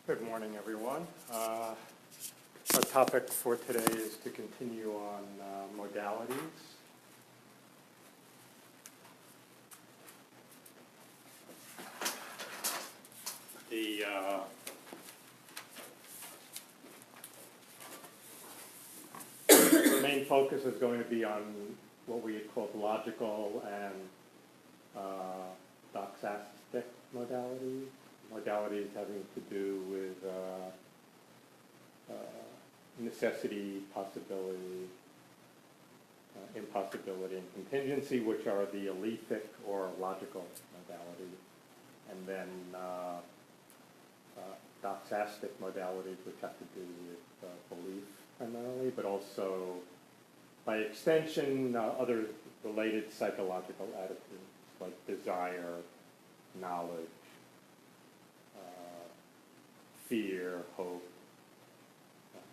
Good morning, everyone. Our topic for today is to continue on modalities. The main focus is going to be on what we had called logical and doxastic modalities. Modalities having to do with necessity, possibility, impossibility, and contingency, which are the alethic or logical modalities. And then doxastic modalities, which have to do with belief primarily, but also, by extension, other related psychological attitudes like desire, knowledge, fear, hope,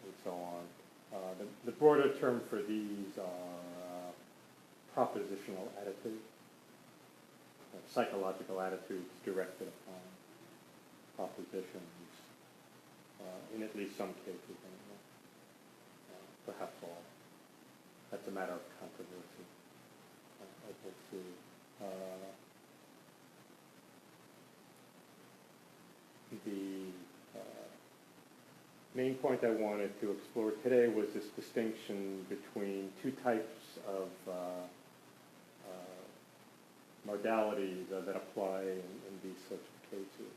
and so on. The broader term for these are propositional attitudes, psychological attitudes directed upon propositions, in at least some cases anyway, perhaps all. That's a matter of controversy, as we'll see. The main point I wanted to explore today was this distinction between two types of modalities that apply in these such cases.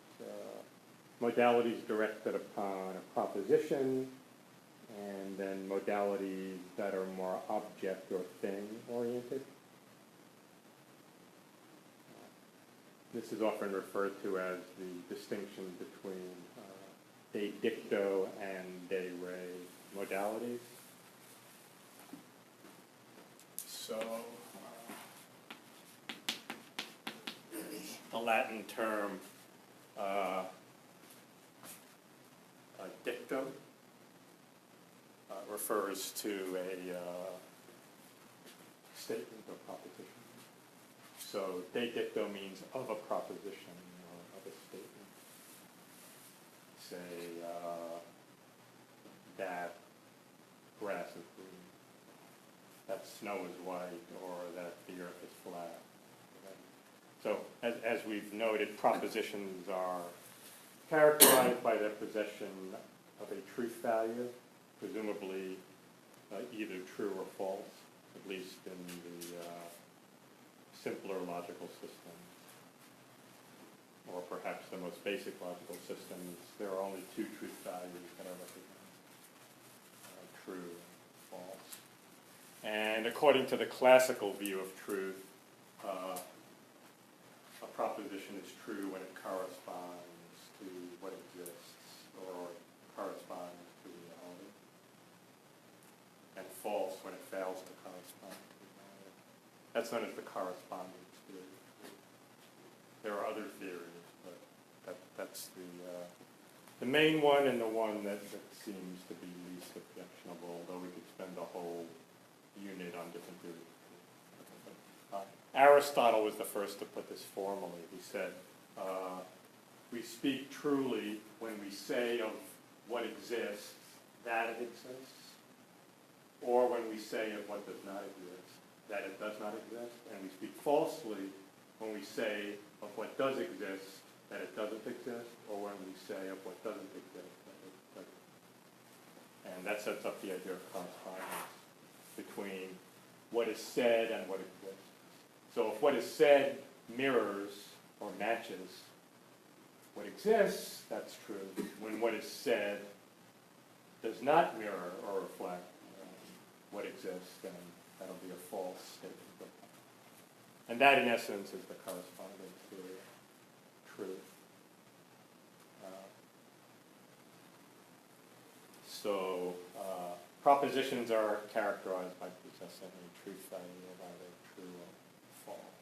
Modalities directed upon a proposition, and then modalities that are more object or thing oriented. This is often referred to as the distinction between de dicto and de re modalities. So, the Latin term dicto refers to a statement or proposition. So de dicto means of a proposition or of a statement. Say that grass is green, that snow is white, or that the earth is flat. So as we've noted, propositions are characterized by their possession of a truth value, presumably either true or false, at least in the simpler logical systems, or perhaps the most basic logical systems. There are only two truth values that are recognized, true and false. And according to the classical view of truth, a proposition is true when it corresponds to what exists, or corresponds to reality, and false when it fails to correspond to reality. That's known as the correspondence theory. There are other theories, but that's the main one, and the one that seems to be least objectionable, although we could spend a whole unit on different theories. Aristotle was the first to put this formally. He said, we speak truly when we say of what exists that it exists, or when we say of what does not exist that it does not exist, and we speak falsely when we say of what does exist that it doesn't exist, or when we say of what doesn't exist that it doesn't. And that sets up the idea of correspondence between what is said and what exists. So if what is said mirrors or matches what exists, that's true. When what is said does not mirror or reflect what exists, then that'll be a false statement. And that, in essence, is the correspondence theory of truth. So propositions are characterized by possessing a truth value of either true or false.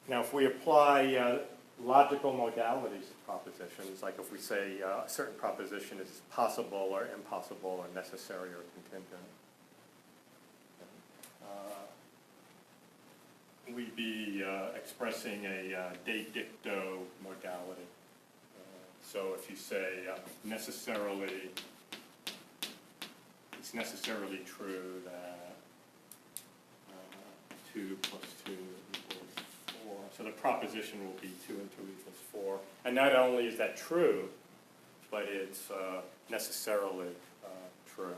Now, if we apply logical modalities to propositions, like if we say a certain proposition is possible or impossible or necessary or contingent, we'd be expressing a de dicto modality. So if you say necessarily, it's necessarily true that 2 plus 2 equals 4. So the proposition will be 2 and 2 equals 4. And not only is that true, but it's necessarily true.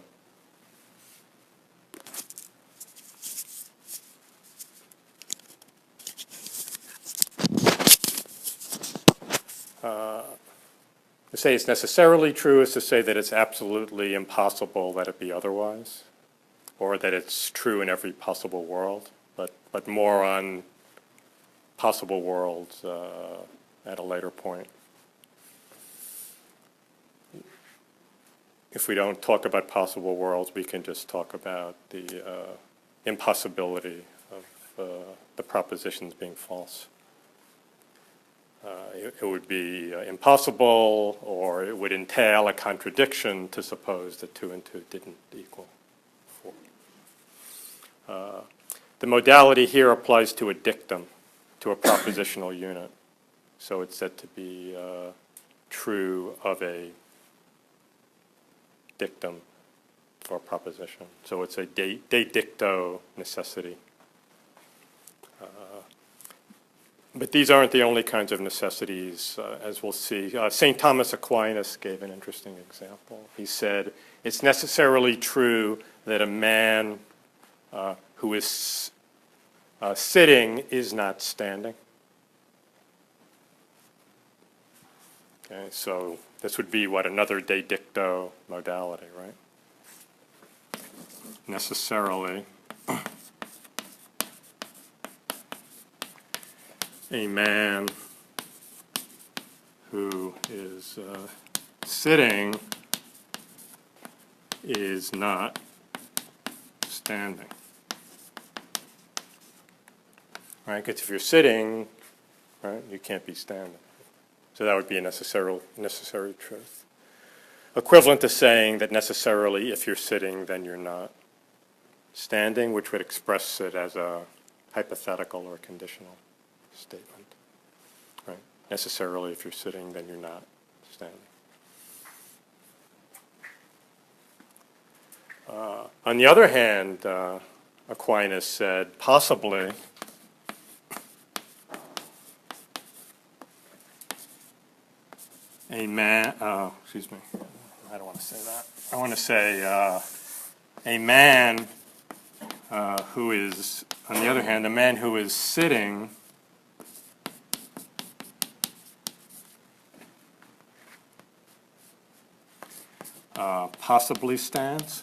To say it's necessarily true is to say that it's absolutely impossible that it be otherwise, or that it's true in every possible world, but more on possible worlds at a later point. If we don't talk about possible worlds, we can just talk about the impossibility of the propositions being false. It would be impossible, or it would entail a contradiction to suppose that 2 and 2 didn't equal 4. The modality here applies to a dictum, to a propositional unit. So it's said to be true of a dictum for a proposition. So it's a de dicto necessity. But these aren't the only kinds of necessities, as we'll see. St. Thomas Aquinas gave an interesting example. He said, it's necessarily true that a man who is sitting is not standing. Okay, so this would be what, another de dicto modality, right? Necessarily. A man who is sitting is not standing. Right? Because if you're sitting, right, you can't be standing. So that would be a necessary truth. Equivalent to saying that necessarily if you're sitting, then you're not standing, which would express it as a hypothetical or conditional statement. Right? Necessarily if you're sitting, then you're not standing. On the other hand, Aquinas said, possibly, a man, excuse me, I don't want to say that. I want to say a man who is, on the other hand, a man who is sitting possibly stands.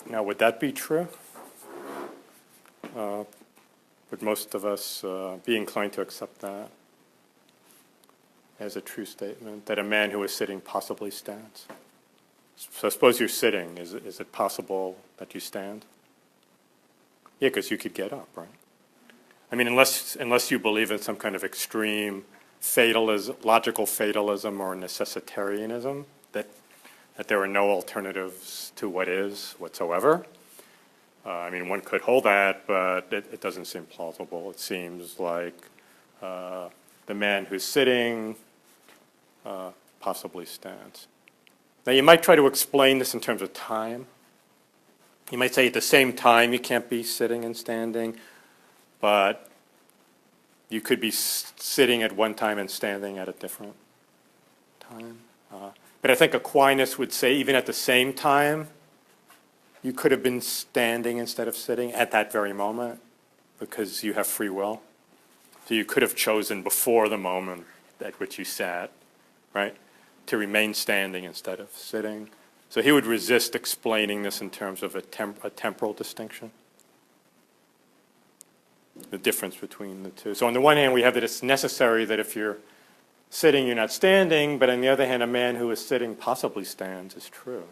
Now, would that be true? Would most of us be inclined to accept that as a true statement, that a man who is sitting possibly stands? So suppose you're sitting. Is it possible that you stand? Yeah, because you could get up, right? I mean, unless you believe in some kind of extreme fatalism, logical fatalism or necessitarianism, that there are no alternatives to what is whatsoever. I mean, one could hold that, but it doesn't seem plausible. It seems like the man who's sitting possibly stands. Now, you might try to explain this in terms of time. You might say at the same time you can't be sitting and standing, but you could be sitting at one time and standing at a different time. But I think Aquinas would say even at the same time, you could have been standing instead of sitting at that very moment because you have free will. So you could have chosen before the moment at which you sat, right, to remain standing instead of sitting. So he would resist explaining this in terms of a temporal distinction, the difference between the two. So on the one hand, we have that it's necessary that if you're sitting, you're not standing, but on the other hand, a man who is sitting possibly stands is true.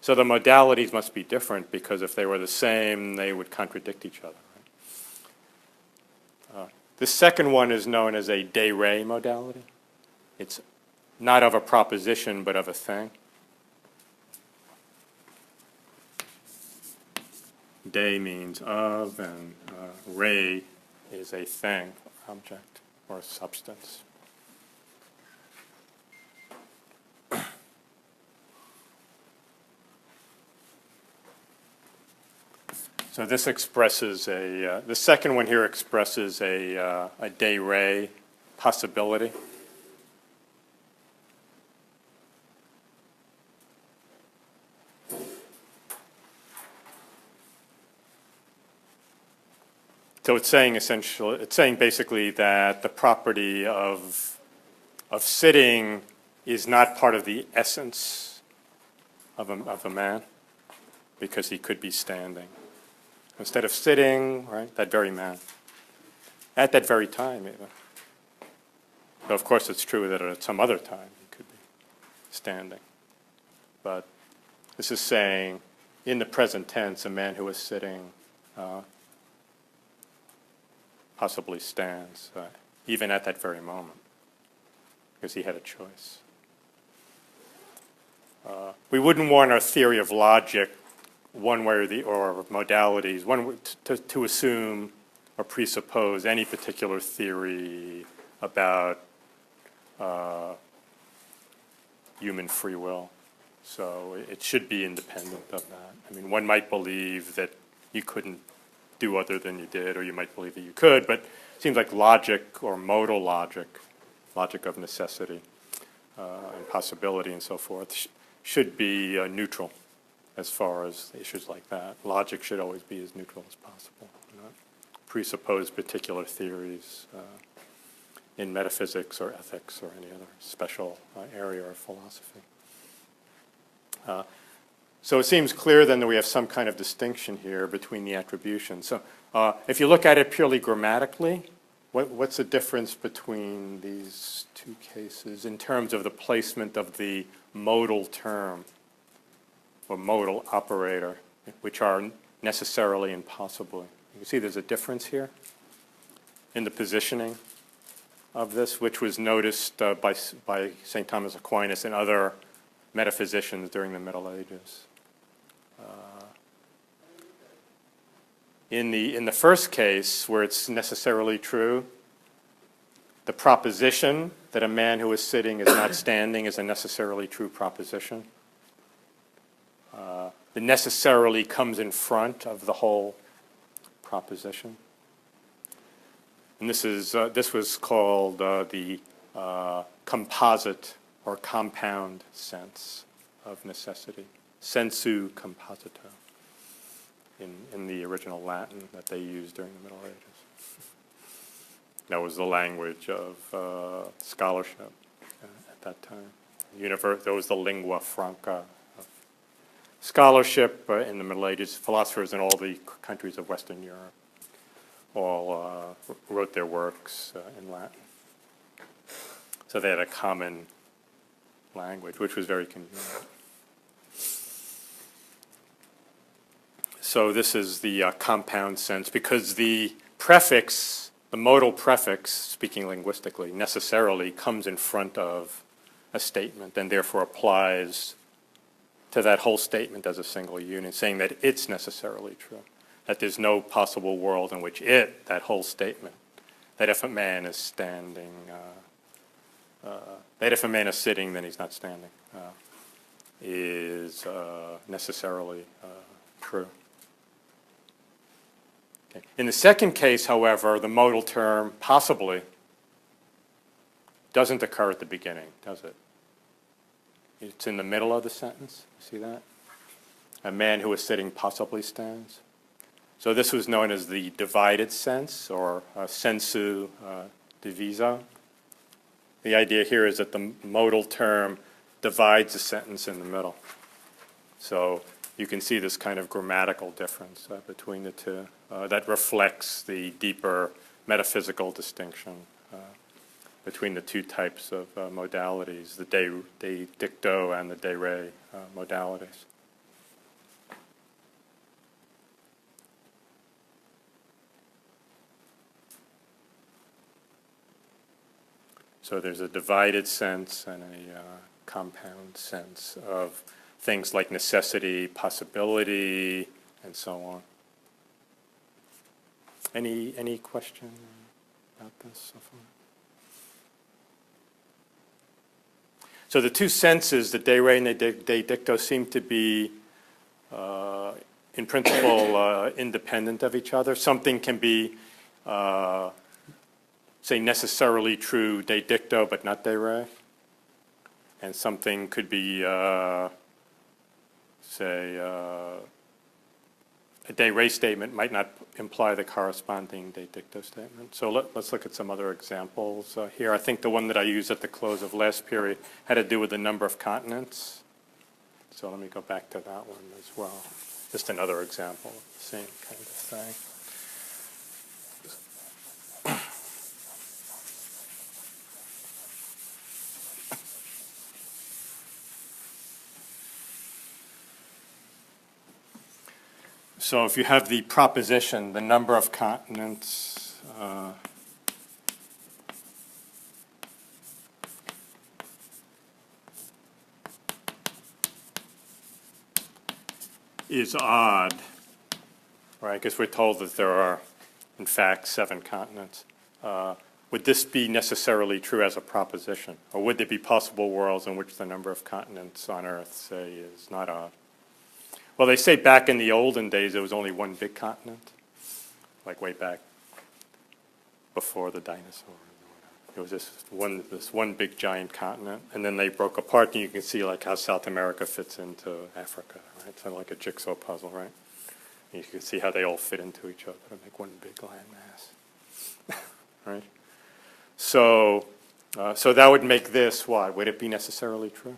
So the modalities must be different because if they were the same, they would contradict each other. Right? The second one is known as a de re modality. It's not of a proposition, but of a thing. de means of, and re is a thing, object, or substance. So this expresses a, the second one here expresses a de re possibility. So it's saying essentially, it's saying basically that the property of sitting is not part of the essence of a man, because he could be standing. Instead of sitting, right, that very man, at that very time even. But of course it's true that at some other time he could be standing. But this is saying, in the present tense, a man who is sitting possibly stands, even at that very moment, because he had a choice. We wouldn't want our theory of logic, one way or the or modalities, to assume or presuppose any particular theory about human free will. So it should be independent of that. I mean, one might believe that you couldn't do other than you did, or you might believe that you could, but it seems like logic or modal logic, logic of necessity and possibility and so forth, should be neutral as far as issues like that. Logic should always be as neutral as possible, not presuppose particular theories in metaphysics or ethics or any other special area or philosophy. So it seems clear then that we have some kind of distinction here between the attributions. So if you look at it purely grammatically, what's the difference between these two cases in terms of the placement of the modal term or modal operator, which are necessarily and possibly? You can see there's a difference here in the positioning of this, which was noticed by St. Thomas Aquinas and other metaphysicians during the Middle Ages. In the first case, where it's necessarily true, the proposition that a man who is sitting is not standing is a necessarily true proposition. The necessarily comes in front of the whole proposition. And this was called the composite or compound sense of necessity, sensu composito, in the original Latin that they used during the Middle Ages. That was the language of scholarship at that time. That was the lingua franca of scholarship in the Middle Ages. Philosophers in all the countries of Western Europe all wrote their works in Latin. So they had a common language, which was very convenient. So this is the compound sense, because the prefix, the modal prefix, speaking linguistically, necessarily comes in front of a statement and therefore applies to that whole statement as a single unit, saying that it's necessarily true, that there's no possible world in which that whole statement, that if a man is standing, that if a man is sitting, then he's not standing, is necessarily true. Okay. In the second case, however, the modal term possibly doesn't occur at the beginning, does it? It's in the middle of the sentence. See that? A man who is sitting possibly stands. So this was known as the divided sense, or sensu divisa. The idea here is that the modal term divides the sentence in the middle. So you can see this kind of grammatical difference between the two that reflects the deeper metaphysical distinction between the two types of modalities, the de dicto and the de re modalities. So there's a divided sense and a compound sense of things like necessity, possibility, and so on. Any question about this so far? So the two senses, the de re and the de dicto, seem to be, in principle, independent of each other. Something can be, say, necessarily true de dicto, but not de re. And something could be, say, a de re statement might not imply the corresponding de dicto statement. So let's look at some other examples here. I think the one that I used at the close of last period had to do with the number of continents. So let me go back to that one as well. Just another example of the same kind of thing. So if you have the proposition, the number of continents is odd, right? Because we're told that there are, in fact, 7 continents. Would this be necessarily true as a proposition? Or would there be possible worlds in which the number of continents on Earth, say, is not odd? Well, they say back in the olden days there was only one big continent, like way back before the dinosaurs. It was this one big giant continent, and then they broke apart, and you can see like how South America fits into Africa, right? It's like a jigsaw puzzle, right? And you can see how they all fit into each other to make one big landmass, right? So that would make this what? Would it be necessarily true?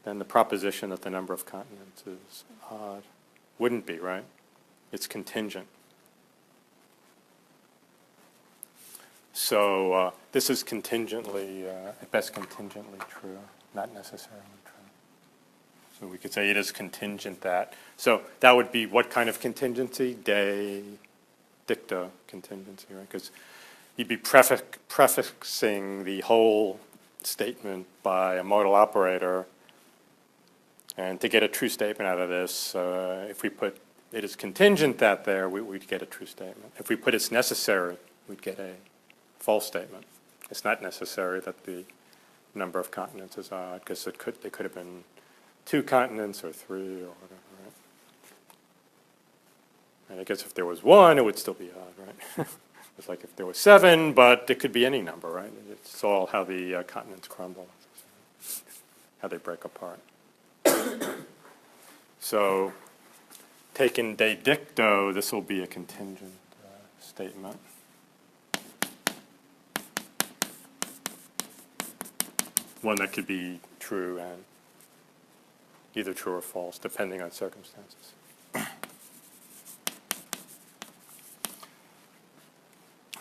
Then the proposition that the number of continents is odd wouldn't be, right? It's contingent. So this is contingently, at best contingently true, not necessarily true. So we could say it is contingent that. So that would be what kind of contingency? De dicto contingency, right? Because you'd be prefixing the whole statement by a modal operator. And to get a true statement out of this, if we put it is contingent that there, we'd get a true statement. If we put it's necessary, we'd get a false statement. It's not necessary that the number of continents is odd, because they could have been 2 continents or 3 or whatever, right? And I guess if there was 1, it would still be odd, right? It's like if there was 7, but it could be any number, right? It's all how the continents crumble, how they break apart. So, taken de dicto, this will be a contingent statement. One that could be true and either true or false, depending on circumstances.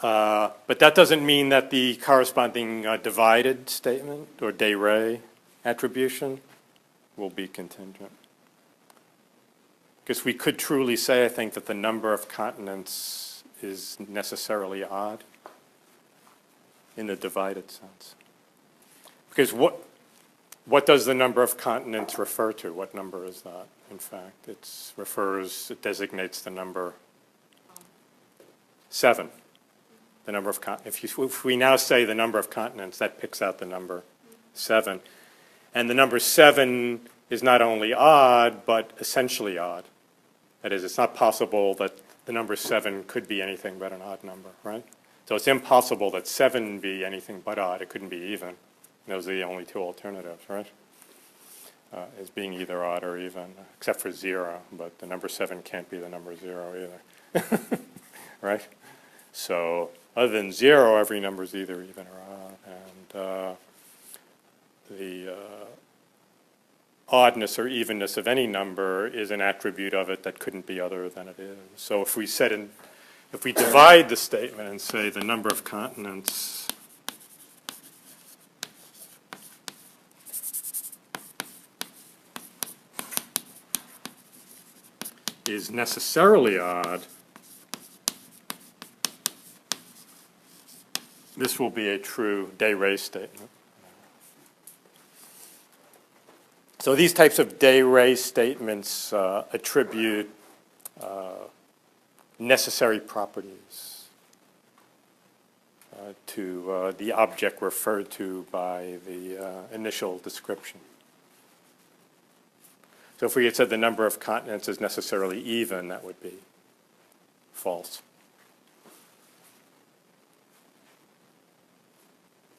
But that doesn't mean that the corresponding divided statement or de re attribution will be contingent. Because we could truly say, I think, that the number of continents is necessarily odd in the divided sense. Because what does the number of continents refer to? What number is that, in fact? It designates the number 7. The number of if we now say the number of continents, that picks out the number 7. And the number 7 is not only odd, but essentially odd. That is, it's not possible that the number 7 could be anything but an odd number, right? So it's impossible that 7 be anything but odd. It couldn't be even. Those are the only 2 alternatives, right? As being either odd or even, except for 0. But the number 7 can't be the number 0 either, right? So other than 0, every number is either even or odd. And the oddness or evenness of any number is an attribute of it that couldn't be other than it is. So if we divide the statement and say the number of continents is necessarily odd, this will be a true de re statement. So these types of de re statements attribute necessary properties to the object referred to by the initial description. So if we had said the number of continents is necessarily even, that would be false.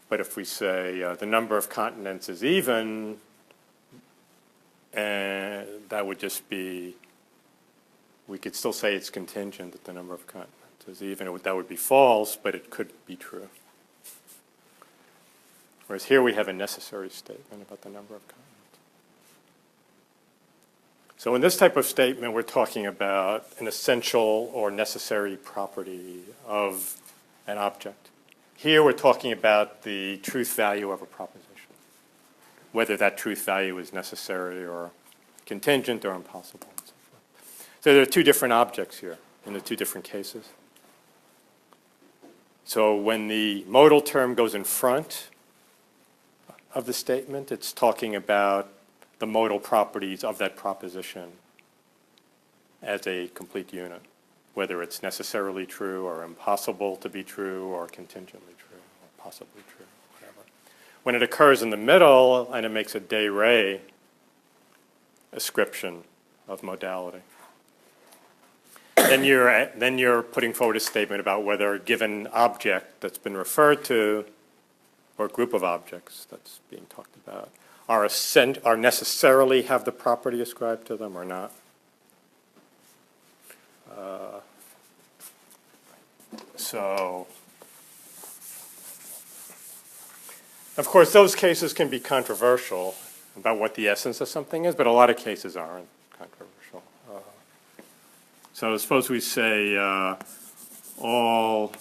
But if we say the number of continents is even, and that would just be, we could still say it's contingent that the number of continents is even. That would be false, but it could be true. Whereas here we have a necessary statement about the number of continents. So in this type of statement, we're talking about an essential or necessary property of an object. Here we're talking about the truth value of a proposition, whether that truth value is necessary or contingent or impossible and so forth. So there are two different objects here in the two different cases. So when the modal term goes in front of the statement, it's talking about the modal properties of that proposition as a complete unit, whether it's necessarily true or impossible to be true or contingently true or possibly true, whatever. When it occurs in the middle and it makes a de re ascription of modality, then you're putting forward a statement about whether a given object that's been referred to or a group of objects that's being talked about are necessarily have the property ascribed to them or not. So, of course, those cases can be controversial about what the essence of something is, but a lot of cases aren't controversial. So suppose we say all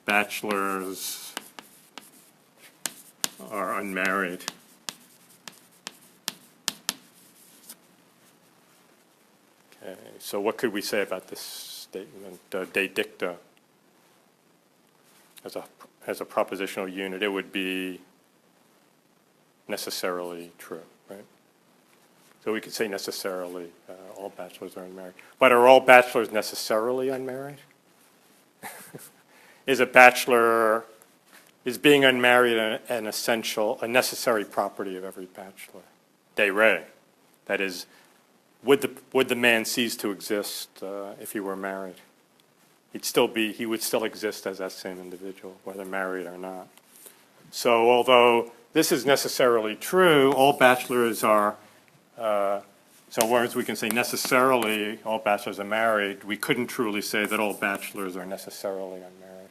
bachelors are unmarried. Okay, so what could we say about this statement, de dicta, as a propositional unit? It would be necessarily true, right? So we could say necessarily all bachelors are unmarried. But are all bachelors necessarily unmarried? Is being unmarried an essential, a necessary property of every bachelor? De re. That is, would the man cease to exist if he were married? He would still exist as that same individual, whether married or not. So although this is necessarily true, all bachelors are, so whereas we can say necessarily all bachelors are married, we couldn't truly say that all bachelors are necessarily unmarried.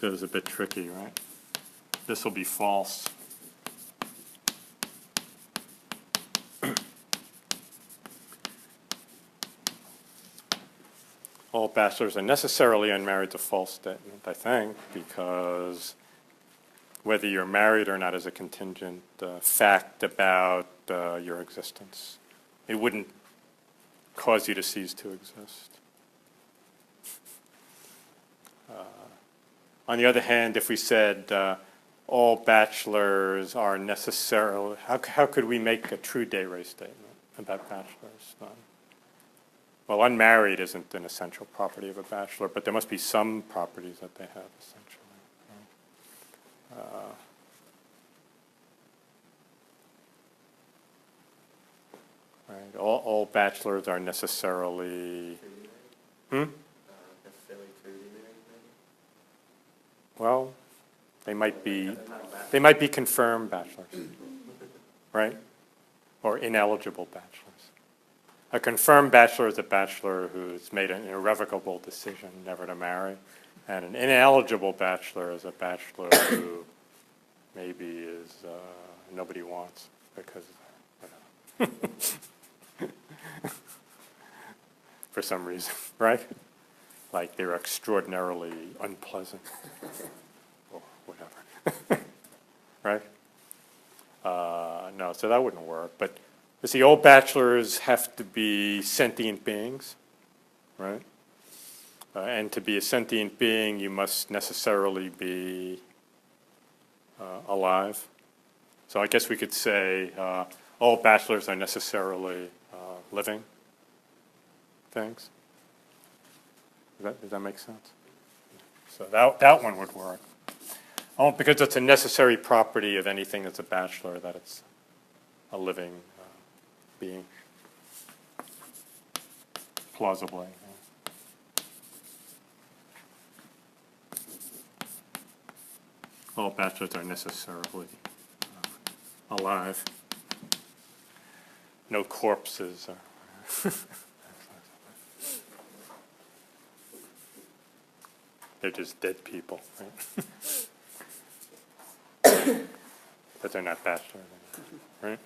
So it's a bit tricky, right? This will be false. All bachelors are necessarily unmarried is a false statement, I think, because whether you're married or not is a contingent fact about your existence. It wouldn't cause you to cease to exist. On the other hand, if we said all bachelors are necessarily, how could we make a true de re statement about bachelors? Well, unmarried isn't an essential property of a bachelor, but there must be some properties that they have essentially. Right. All bachelors are necessarily. Necessarily truly married, maybe? Well, they might be confirmed bachelors, right? Or ineligible bachelors. A confirmed bachelor is a bachelor who's made an irrevocable decision never to marry, and an ineligible bachelor is a bachelor who maybe is nobody wants because for some reason, right? Like they're extraordinarily unpleasant or whatever, right? No, so that wouldn't work. But you see, all bachelors have to be sentient beings, right? And to be a sentient being, you must necessarily be alive. So I guess we could say all bachelors are necessarily living things. Does that make sense? So that one would work. Oh, because it's a necessary property of anything that's a bachelor that it's a living being, plausibly. All bachelors are necessarily alive. No corpses are. They're just dead people, right? But they're not bachelors, right?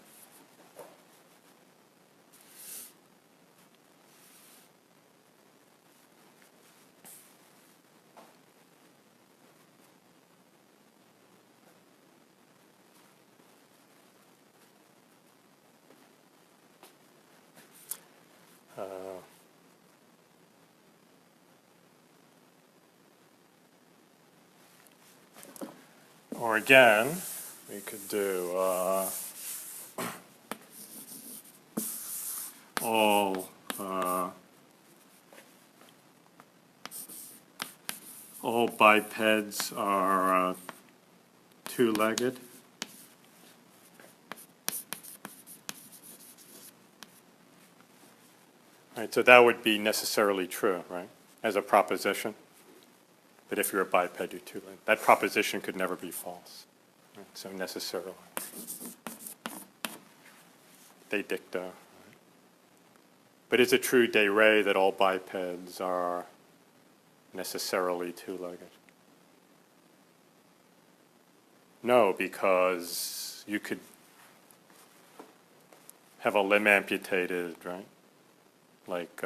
Or again, we could do all bipeds are two-legged. Right, so that would be necessarily true, right, as a proposition. But if you're a biped, you're two-legged. That proposition could never be false. Right? So necessarily. De dicta. Right? But is it true de re that all bipeds are necessarily two-legged? No, because you could have a limb amputated, right? Like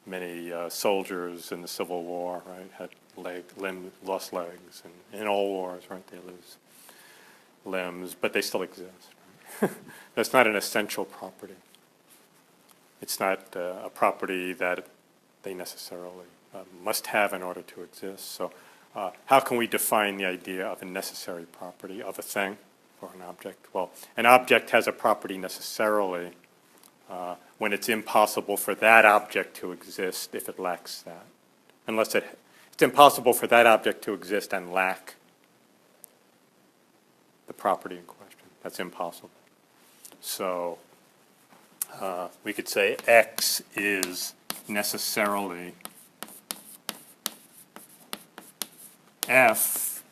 many soldiers in the Civil War, right, had lost legs, and in all wars, right, they lose limbs, but they still exist. Right? That's not an essential property. It's not a property that they necessarily must have in order to exist. So how can we define the idea of a necessary property of a thing or an object? Well, an object has a property necessarily when it's impossible for that object to exist if it lacks that. Unless it's impossible for that object to exist and lack the property in question. That's impossible. So we could say X is necessarily F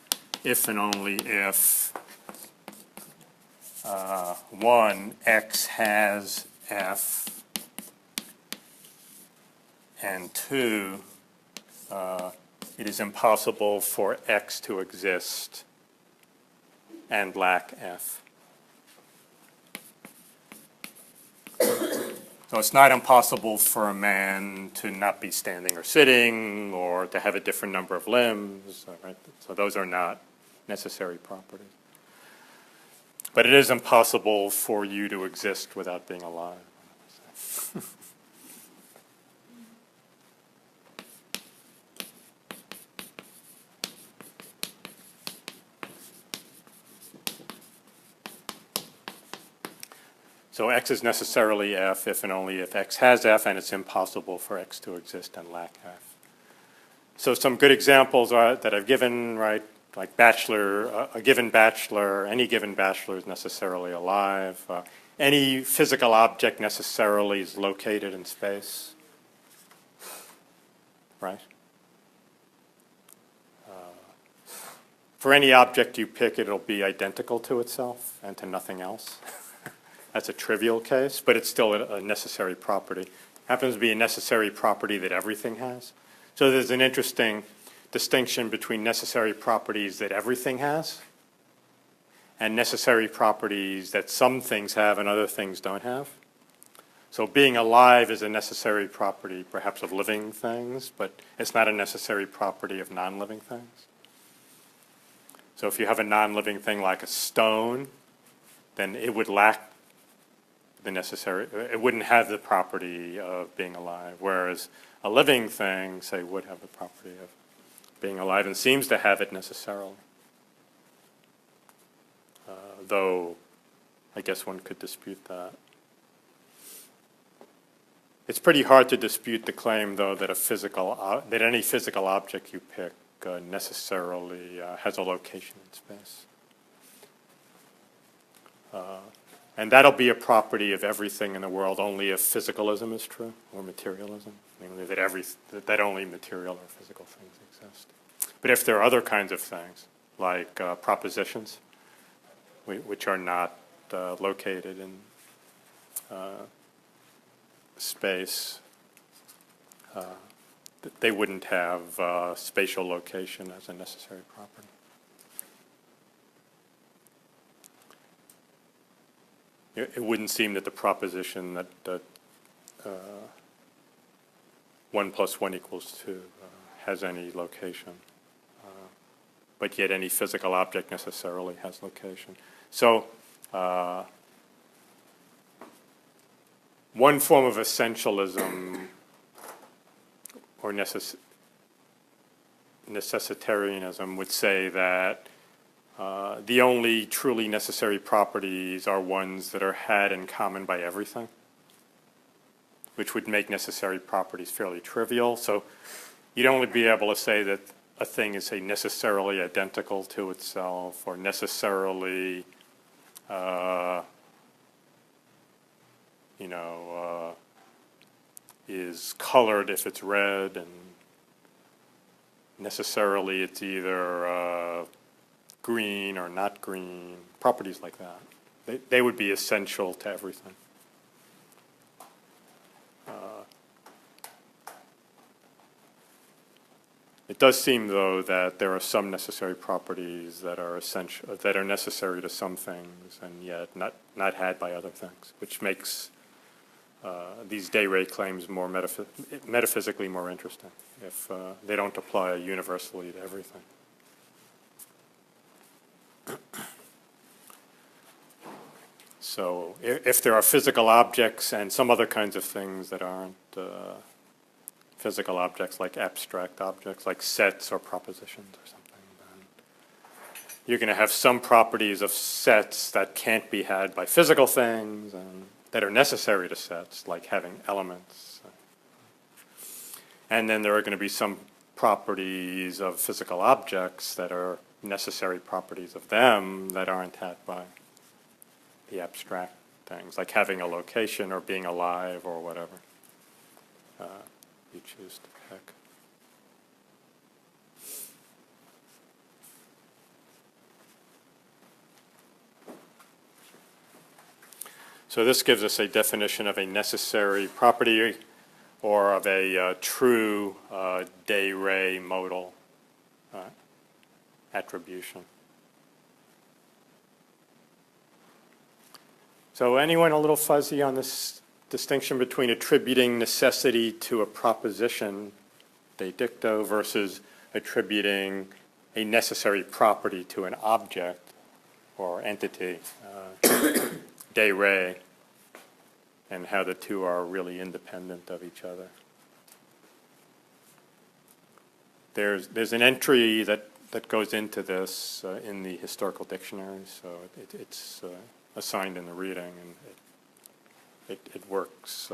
if and only if 1, X has F, and 2, it is impossible for X to exist and lack F. So it's not impossible for a man to not be standing or sitting or to have a different number of limbs. Right? So those are not necessary properties. But it is impossible for you to exist without being alive. So X is necessarily F if and only if X has F, and it's impossible for X to exist and lack F. So some good examples that I've given, right? Like bachelor, a given bachelor, any given bachelor is necessarily alive. Any physical object necessarily is located in space, right? For any object you pick, it'll be identical to itself and to nothing else. That's a trivial case, but it's still a necessary property. Happens to be a necessary property that everything has. So there's an interesting distinction between necessary properties that everything has and necessary properties that some things have and other things don't have. So being alive is a necessary property, perhaps of living things, but it's not a necessary property of non-living things. So if you have a non-living thing like a stone, then it would lack the necessary, it wouldn't have the property of being alive, whereas a living thing, say, would have the property of being alive and seems to have it necessarily. Though I guess one could dispute that. It's pretty hard to dispute the claim, though, that that any physical object you pick necessarily has a location in space. And that'll be a property of everything in the world only if physicalism is true, or materialism, namely that only material or physical things exist. But if there are other kinds of things, like propositions, which are not located in space, they wouldn't have spatial location as a necessary property. It wouldn't seem that the proposition that 1 + 1 = 2 has any location, but yet any physical object necessarily has location. So one form of essentialism or necessitarianism would say that the only truly necessary properties are ones that are had in common by everything, which would make necessary properties fairly trivial. So you'd only be able to say that a thing is, say, necessarily identical to itself, or necessarily, is colored if it's red, and necessarily it's either green or not green, properties like that. They would be essential to everything. It does seem, though, that there are some necessary properties that are essential, that are necessary to some things, and yet not had by other things, which makes these day ray claims more metaphysically more interesting if they don't apply universally to everything. So if there are physical objects and some other kinds of things that aren't physical objects, like abstract objects, like sets or propositions or something, then you're going to have some properties of sets that can't be had by physical things and that are necessary to sets, like having elements. And then there are going to be some properties of physical objects that are necessary properties of them that aren't had by the abstract things, like having a location or being alive or whatever you choose to pick. So this gives us a definition of a necessary property or of a true day ray modal attribution. So anyone a little fuzzy on this distinction between attributing necessity to a proposition, de dicto, versus attributing a necessary property to an object or entity, de re, and how the two are really independent of each other? There's an entry that goes into this in the historical dictionary, so it's assigned in the reading, and it works.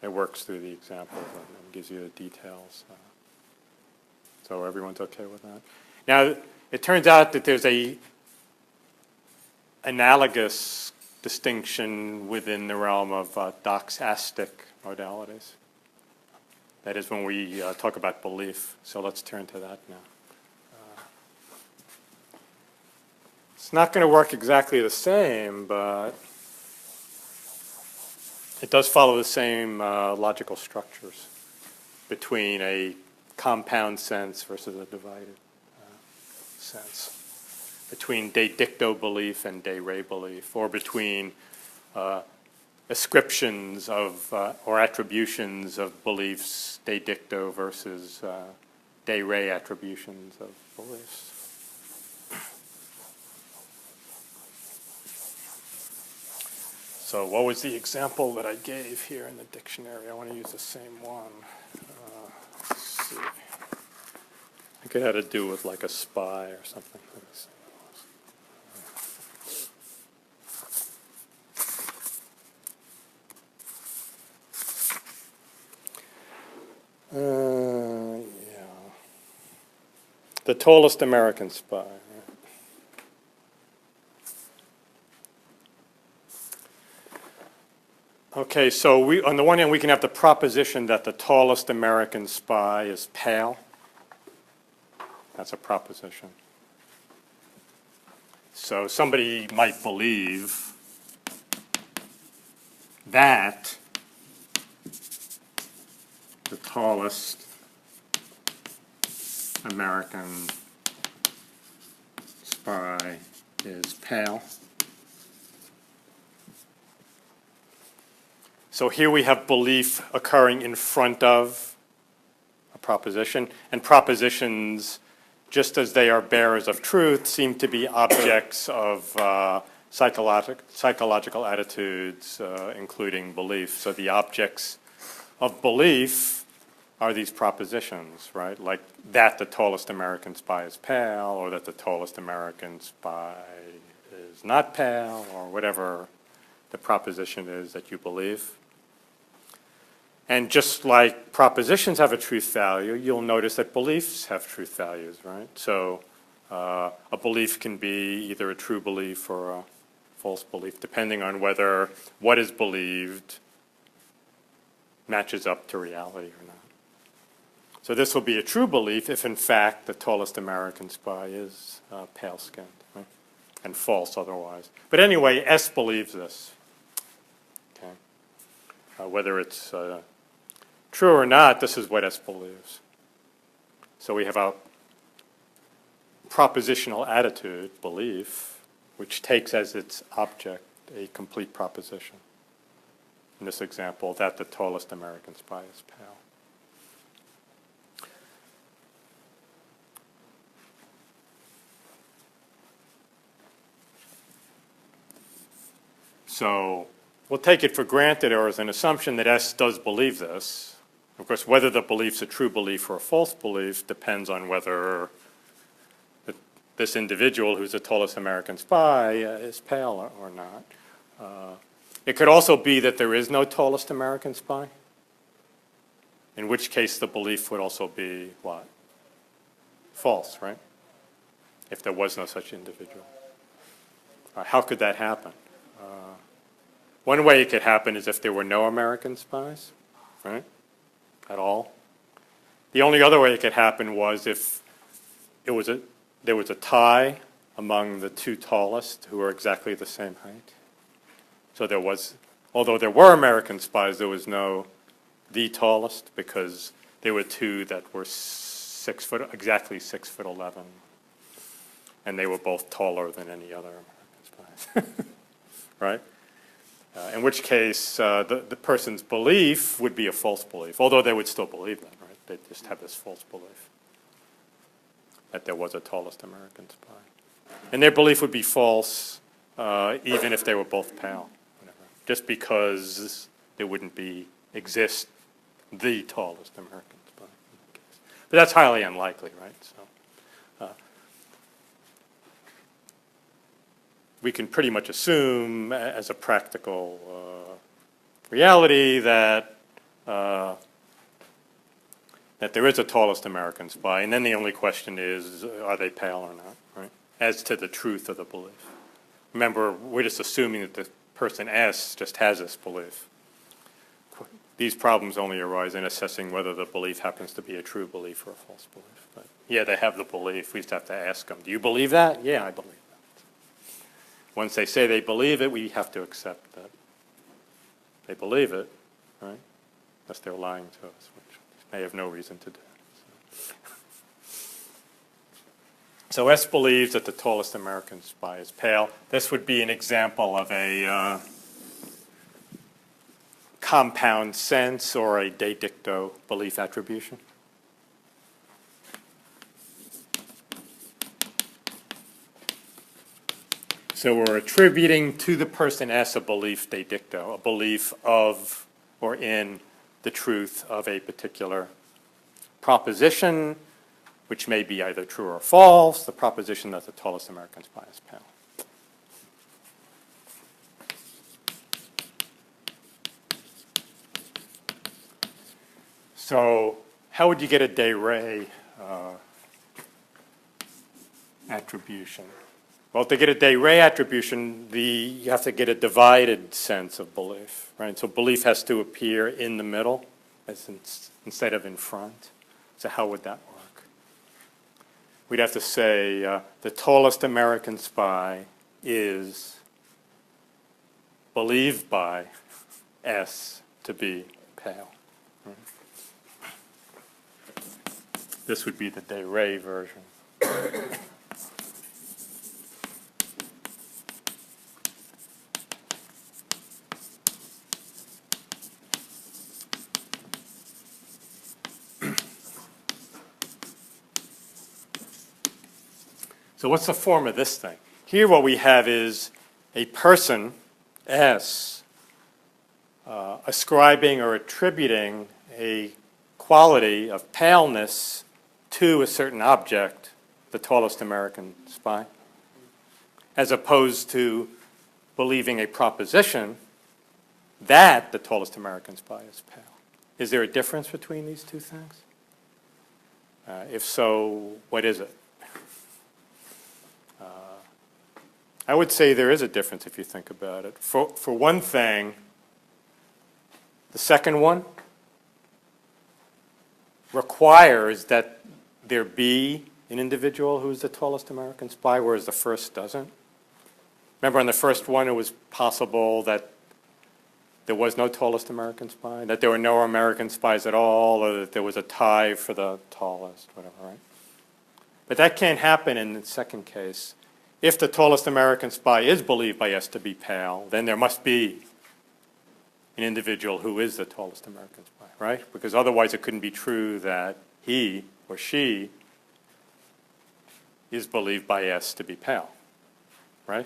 It works through the examples and gives you the details. So everyone's okay with that. Now, it turns out that there's a analogous distinction within the realm of doxastic modalities. That is when we talk about belief. So let's turn to that now. It's not going to work exactly the same, but it does follow the same logical structures between a compound sense versus a divided sense, between de dicto belief and de re belief, or between ascriptions of or attributions of beliefs de dicto versus de re attributions of beliefs. So what was the example that I gave here in the dictionary? I want to use the same one. Let's see. I think it had to do with like a spy or something. Yeah. The tallest American spy. Right? Okay, so on the one hand, we can have the proposition that the tallest American spy is pale. That's a proposition. So somebody might believe that the tallest American spy is pale. So here we have belief occurring in front of a proposition, and propositions, just as they are bearers of truth, seem to be objects of psychological attitudes, including belief. So the objects of belief are these propositions, right? Like that the tallest American spy is pale, or that the tallest American spy is not pale, or whatever the proposition is that you believe. And just like propositions have a truth value, you'll notice that beliefs have truth values, right? So a belief can be either a true belief or a false belief, depending on whether what is believed matches up to reality or not. So this will be a true belief if, in fact, the tallest American spy is pale-skinned, right? And false otherwise. But anyway, S believes this. Okay, whether it's true or not, this is what S believes. So we have a propositional attitude, belief, which takes as its object a complete proposition. In this example, that the tallest American spy is pale. So we'll take it for granted or as an assumption that S does believe this. Of course, whether the belief's a true belief or a false belief depends on whether this individual who's the tallest American spy is pale or not. It could also be that there is no tallest American spy, in which case the belief would also be what? False, right? If there was no such individual. How could that happen? One way it could happen is if there were no American spies, right? At all. The only other way it could happen was if there was a tie among the two tallest who were exactly the same height. So there was, although there were American spies, there was no the tallest because there were two that were exactly 6'11", and they were both taller than any other American spies, right? In which case, the person's belief would be a false belief, although they would still believe that, right? They just have this false belief that there was a tallest American spy. And their belief would be false even if they were both pale, whatever, just because there wouldn't exist the tallest American spy in that case. But that's highly unlikely, right? So we can pretty much assume as a practical reality that that there is a tallest American spy, and then the only question is, are they pale or not, right? As to the truth of the belief. Remember, we're just assuming that the person S just has this belief. These problems only arise in assessing whether the belief happens to be a true belief or a false belief. But yeah, they have the belief. We just have to ask them, do you believe that? Yeah, I believe that. Once they say they believe it, we have to accept that they believe it, right? Unless they're lying to us, which they have no reason to do. So S believes that the tallest American spy is pale. This would be an example of a compound sense or a de dicto belief attribution. So we're attributing to the person S a belief de dicto, a belief of or in the truth of a particular proposition, which may be either true or false, the proposition that the tallest American spy is pale. So how would you get a de re attribution? Well, to get a de re attribution, you have to get a divided sense of belief, right? So belief has to appear in the middle instead of in front. So how would that work? We'd have to say the tallest American spy is believed by S to be pale. Right? This would be the de re version. So what's the form of this thing? Here what we have is a person, S, ascribing or attributing a quality of paleness to a certain object, the tallest American spy, as opposed to believing a proposition that the tallest American spy is pale. Is there a difference between these two things? If so, what is it? I would say there is a difference if you think about it. For one thing, the second one requires that there be an individual who's the tallest American spy, whereas the first doesn't. Remember on the first one, it was possible that there was no tallest American spy, that there were no American spies at all, or that there was a tie for the tallest, whatever, right? But that can't happen in the second case. If the tallest American spy is believed by us to be pale, then there must be an individual who is the tallest American spy, right? Because otherwise it couldn't be true that he or she is believed by us to be pale, right?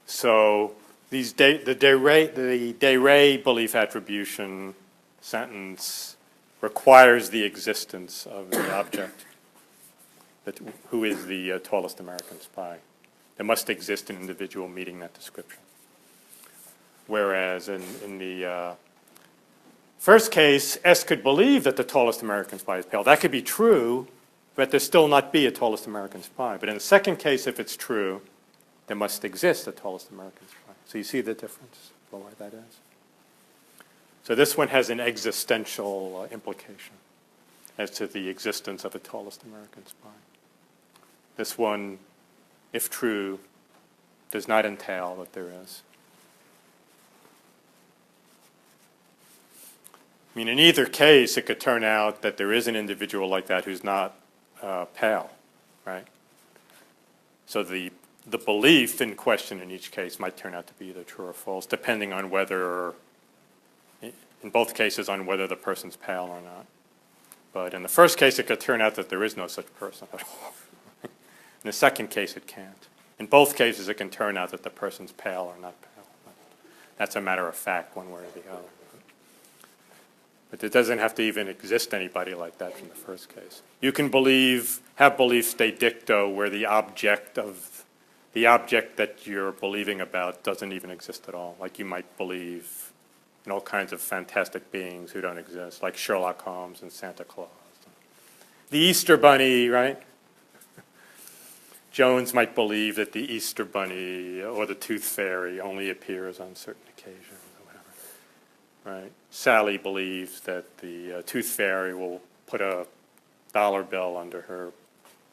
So the de re belief attribution sentence requires the existence of the object who is the tallest American spy. There must exist an individual meeting that description. Whereas in the first case, S could believe that the tallest American spy is pale. That could be true, but there still not be a tallest American spy. But in the second case, if it's true, there must exist a tallest American spy. So you see the difference, why that is? So this one has an existential implication as to the existence of a tallest American spy. This one, if true, does not entail that there is. I mean, in either case, it could turn out that there is an individual like that who's not pale, right? So the belief in question in each case might turn out to be either true or false, depending on whether, in both cases, on whether the person's pale or not. But in the first case, it could turn out that there is no such person at all. In the second case, it can't. In both cases, it can turn out that the person's pale or not pale. That's a matter of fact, one way or the other. But it doesn't have to even exist anybody like that from the first case. You can have beliefs de dicto where the object that you're believing about doesn't even exist at all. Like you might believe in all kinds of fantastic beings who don't exist, like Sherlock Holmes and Santa Claus. The Easter Bunny, right? Jones might believe that the Easter Bunny or the Tooth Fairy only appears on certain occasions or whatever, right? Sally believes that the Tooth Fairy will put a dollar bill under her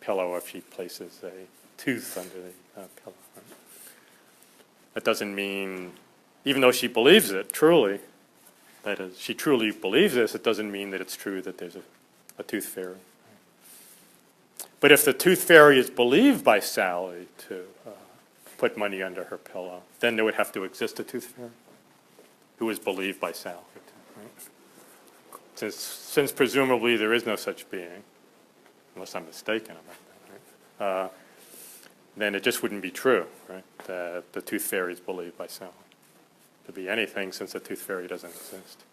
pillow if she places a tooth under the pillow. Right? That doesn't mean, even though she believes it truly, that is, she truly believes this, it doesn't mean that it's true that there's a tooth fairy. But if the tooth fairy is believed by Sally to put money under her pillow, then there would have to exist a tooth fairy who is believed by Sally. Right? Since presumably there is no such being, unless I'm mistaken about that, right? Then it just wouldn't be true, right? That the tooth fairy is believed by Sally to be anything, since the tooth fairy doesn't exist.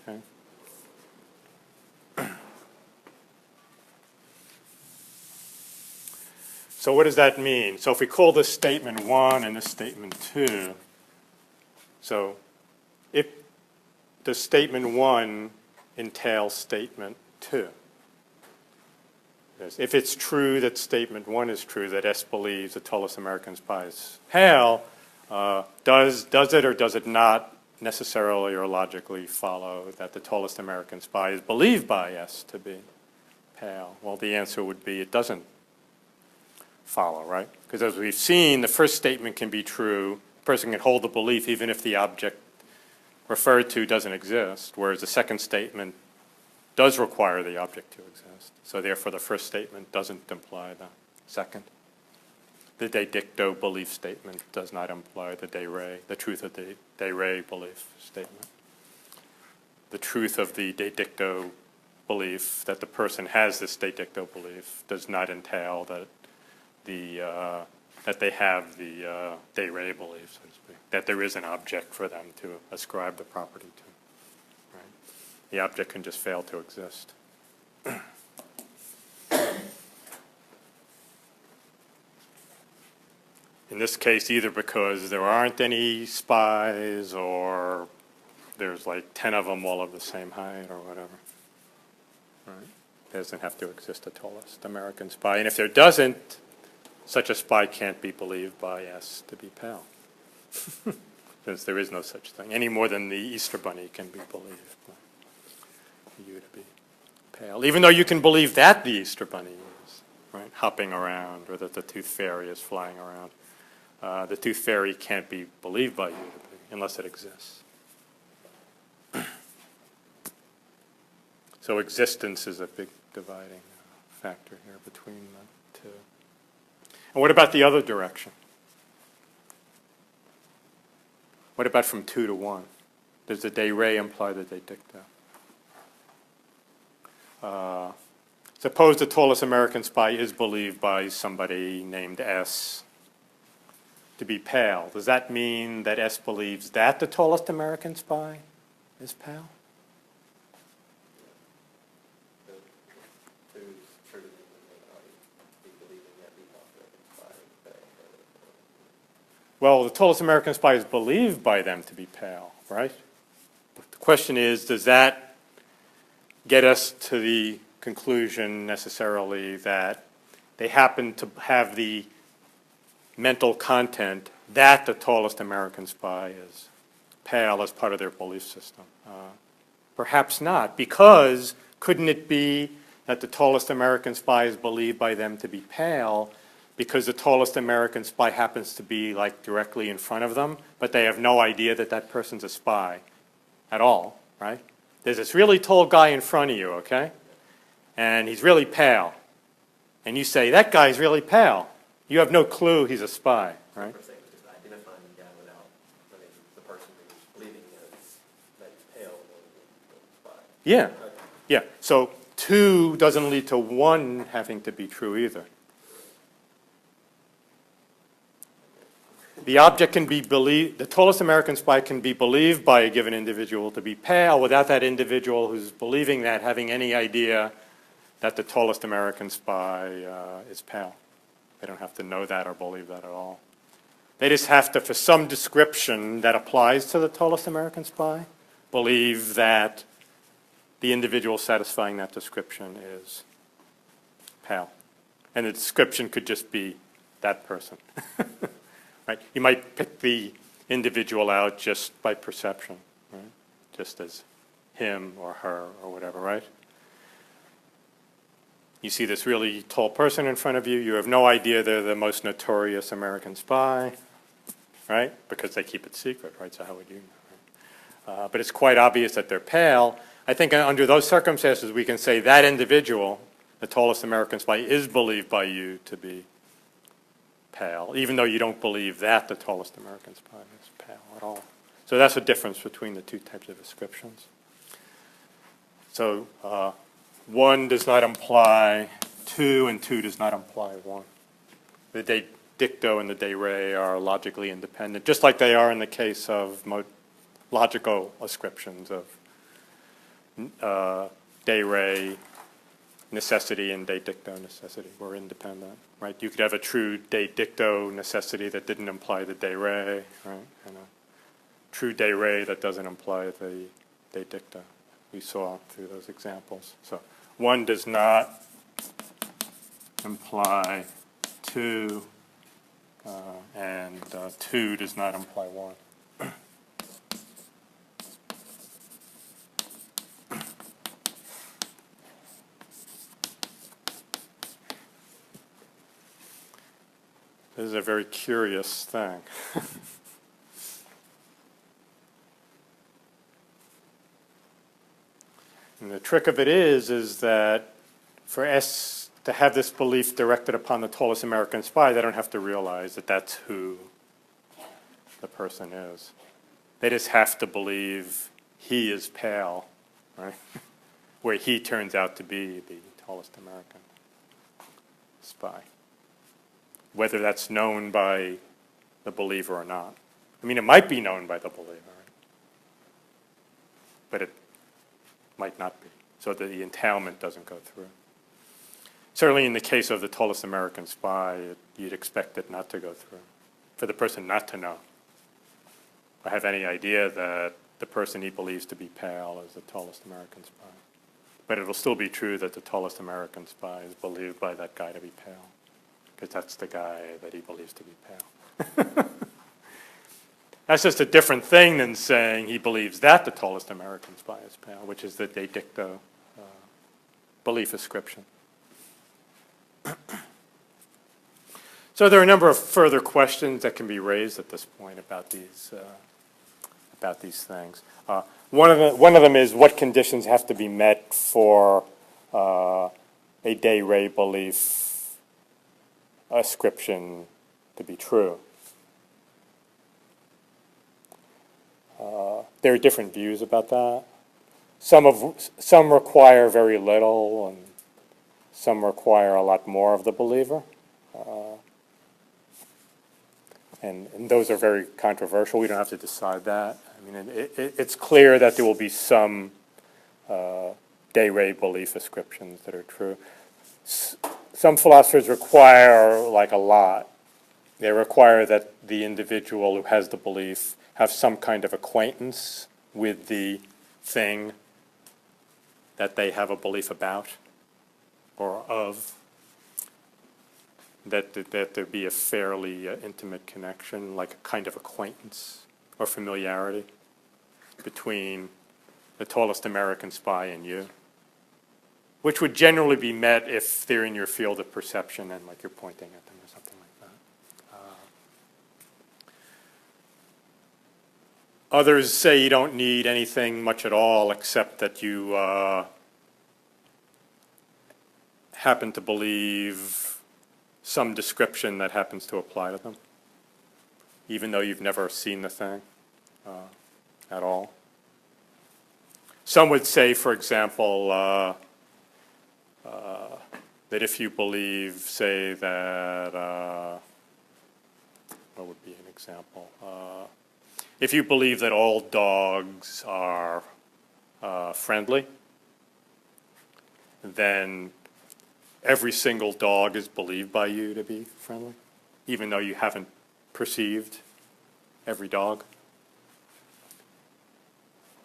Okay. So what does that mean? So if we call this statement 1 and this statement 2, so if does statement 1 entail statement 2? If it's true that statement 1 is true, that S believes the tallest American spy is pale, does it or does it not necessarily or logically follow that the tallest American spy is believed by S to be pale? Well, the answer would be it doesn't follow, right? Because as we've seen, the first statement can be true. A person can hold the belief even if the object referred to doesn't exist, whereas the second statement does require the object to exist. So therefore, the first statement doesn't imply the second. The de dicto belief statement does not imply the the truth of the de re belief statement. The truth of the de dicto belief that the person has this de dicto belief does not entail that that they have the de re belief, so to speak, that there is an object for them to ascribe the property to. Right? The object can just fail to exist. In this case, either because there aren't any spies or there's like 10 of them all of the same height or whatever. Right? There doesn't have to exist a tallest American spy. And if there doesn't, such a spy can't be believed by S to be pale. Since there is no such thing, any more than the Easter Bunny can be believed by you to be pale. Even though you can believe that the Easter Bunny is, right, hopping around, or that the Tooth Fairy is flying around. The Tooth Fairy can't be believed by you to be, unless it exists. So existence is a big dividing factor here between the two. And what about the other direction? What about from 2 to 1? Does the de re imply the de dicto? Suppose the tallest American spy is believed by somebody named S to be pale. Does that mean that S believes that the tallest American spy is pale? Well, the tallest American spy is believed by them to be pale, right? But the question is, does that get us to the conclusion necessarily that they happen to have the mental content that the tallest American spy is pale as part of their belief system? Perhaps not, because couldn't it be that the tallest American spy is believed by them to be pale because the tallest American spy happens to be like directly in front of them, but they have no idea that that person's a spy at all, right? There's this really tall guy in front of you, okay? And he's really pale. And you say, that guy's really pale. You have no clue he's a spy, right? The first thing was just identifying the guy without the person who's believing that he's pale or spy. Yeah, yeah. So 2 doesn't lead to 1 having to be true either. The object can be believed, the tallest American spy can be believed by a given individual to be pale without that individual who's believing that having any idea that the tallest American spy is pale. They don't have to know that or believe that at all. They just have to, for some description that applies to the tallest American spy, believe that the individual satisfying that description is pale. And the description could just be that person. Right? You might pick the individual out just by perception, right? Just as him or her or whatever, right? You see this really tall person in front of you. You have no idea they're the most notorious American spy, right? Because they keep it secret, right? So how would you know? Right? But it's quite obvious that they're pale. I think under those circumstances, we can say that individual, the tallest American spy, is believed by you to be pale, even though you don't believe that the tallest American spy is pale at all. So that's the difference between the two types of descriptions. So 1 does not imply 2, and 2 does not imply 1. The de dicto and the de re are logically independent, just like they are in the case of logical ascriptions of de re necessity and de dicto necessity were independent, right? You could have a true de dicto necessity that didn't imply the de re, right? And a true de re that doesn't imply the de dicta we saw through those examples. So one does not imply two, and two does not imply one. This is a very curious thing. And the trick of it is that for S to have this belief directed upon the tallest American spy, they don't have to realize that that's who the person is. They just have to believe he is pale, right? Where he turns out to be the tallest American spy. Whether that's known by the believer or not. I mean, it might be known by the believer, right? But it might not be, so that the entailment doesn't go through. Certainly in the case of the tallest American spy, you'd expect it not to go through, for the person not to know or have any idea that the person he believes to be pale is the tallest American spy. But it'll still be true that the tallest American spy is believed by that guy to be pale, because that's the guy that he believes to be pale. That's just a different thing than saying he believes that the tallest American spy is pale, which is the de dicto belief ascription. So there are a number of further questions that can be raised at this point about these things. One of them is what conditions have to be met for a de re belief ascription to be true. There are different views about that. Some require very little, and some require a lot more of the believer. And those are very controversial. We don't have to decide that. I mean, it's clear that there will be some de re belief ascriptions that are true. Some philosophers require like a lot. They require that the individual who has the belief have some kind of acquaintance with the thing that they have a belief about or of, that there be a fairly intimate connection, like a kind of acquaintance or familiarity between the tallest American spy and you, which would generally be met if they're in your field of perception and like you're pointing at them or something like that. Others say you don't need anything much at all except that you happen to believe some description that happens to apply to them, even though you've never seen the thing at all. Some would say, for example, that if you believe, say, that, what would be an example? If you believe that all dogs are friendly, then every single dog is believed by you to be friendly, even though you haven't perceived every dog.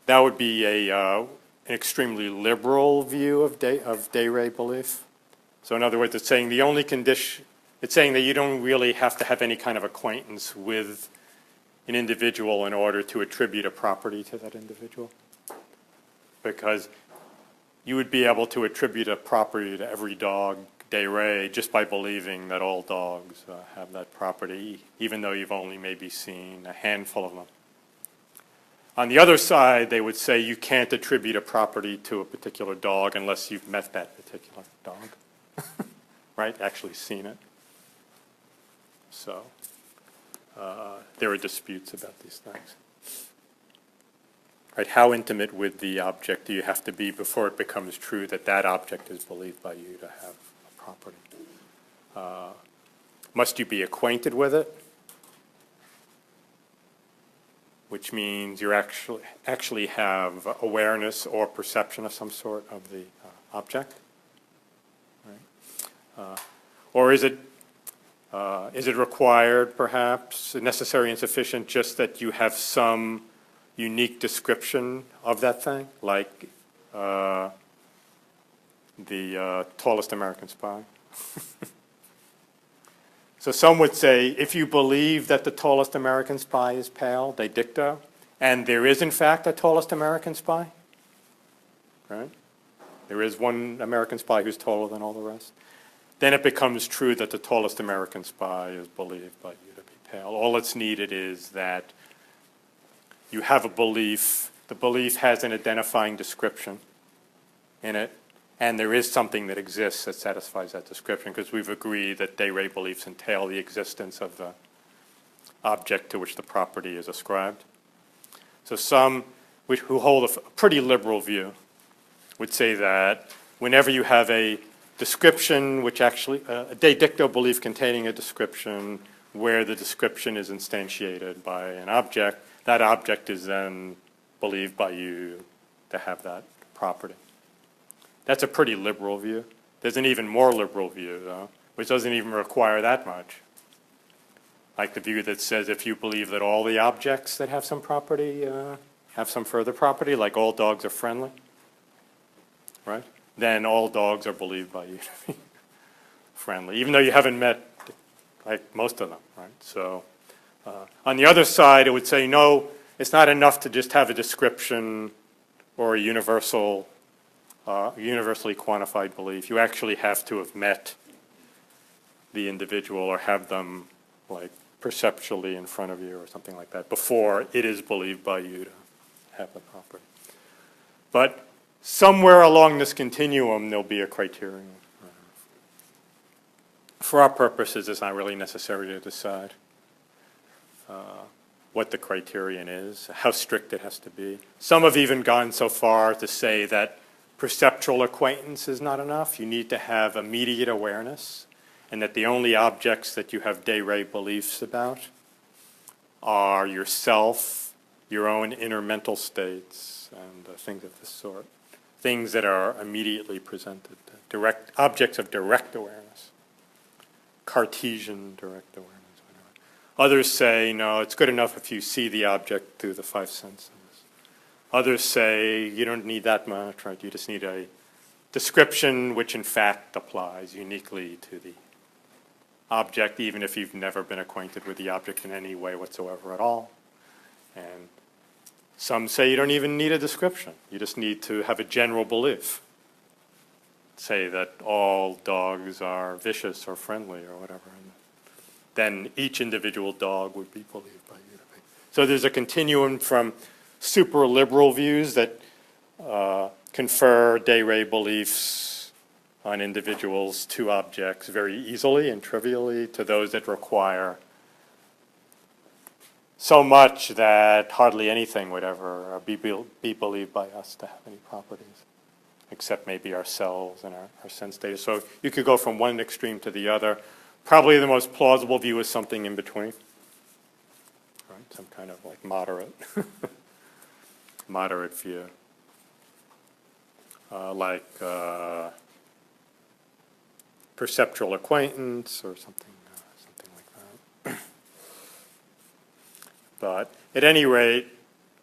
That would be an extremely liberal view of de re belief. So in other words, it's saying the only condition, it's saying that you don't really have to have any kind of acquaintance with an individual in order to attribute a property to that individual. Because you would be able to attribute a property to every dog de re just by believing that all dogs have that property, even though you've only maybe seen a handful of them. On the other side, they would say you can't attribute a property to a particular dog unless you've met that particular dog, right? Actually seen it. So there are disputes about these things. Right? How intimate with the object do you have to be before it becomes true that that object is believed by you to have a property? Must you be acquainted with it? Which means you actually have awareness or perception of some sort of the object, right? Or is it required, perhaps, necessary and sufficient, just that you have unique description of that thing, like the tallest American spy. So some would say, if you believe that the tallest American spy is pale, de dicto, and there is in fact a tallest American spy, right? There is one American spy who's taller than all the rest. Then it becomes true that the tallest American spy is believed by you to be pale. All that's needed is that you have a belief, the belief has an identifying description in it, and there is something that exists that satisfies that description, because we've agreed that de re beliefs entail the existence of the object to which the property is ascribed. So some who hold a pretty liberal view would say that whenever you have a description, which actually, a de dicto belief containing a description where the description is instantiated by an object, that object is then believed by you to have that property. That's a pretty liberal view. There's an even more liberal view, though, which doesn't even require that much. Like the view that says if you believe that all the objects that have some property have some further property, like all dogs are friendly, right? Then all dogs are believed by you to be friendly, even though you haven't met like most of them, right? So on the other side, it would say, no, it's not enough to just have a description or a universally quantified belief. You actually have to have met the individual or have them like perceptually in front of you or something like that before it is believed by you to have the property. But somewhere along this continuum, there'll be a criterion. For our purposes, it's not really necessary to decide what the criterion is, how strict it has to be. Some have even gone so far to say that perceptual acquaintance is not enough. You need to have immediate awareness, and that the only objects that you have de re beliefs about are yourself, your own inner mental states, and things of this sort. Things that are immediately presented, direct objects of direct awareness, Cartesian direct awareness, whatever. Others say, no, it's good enough if you see the object through the five senses. Others say you don't need that much, right? You just need a description which in fact applies uniquely to the object, even if you've never been acquainted with the object in any way whatsoever at all. And some say you don't even need a description. You just need to have a general belief. Say that all dogs are vicious or friendly or whatever. And then each individual dog would be believed by you to be. So there's a continuum from super liberal views that confer de re beliefs on individuals to objects very easily and trivially, to those that require so much that hardly anything would ever be believed by us to have any properties, except maybe ourselves and our sense data. So you could go from one extreme to the other. Probably the most plausible view is something in between, right? Some kind of like moderate, moderate view, like perceptual acquaintance or something like that. But at any rate,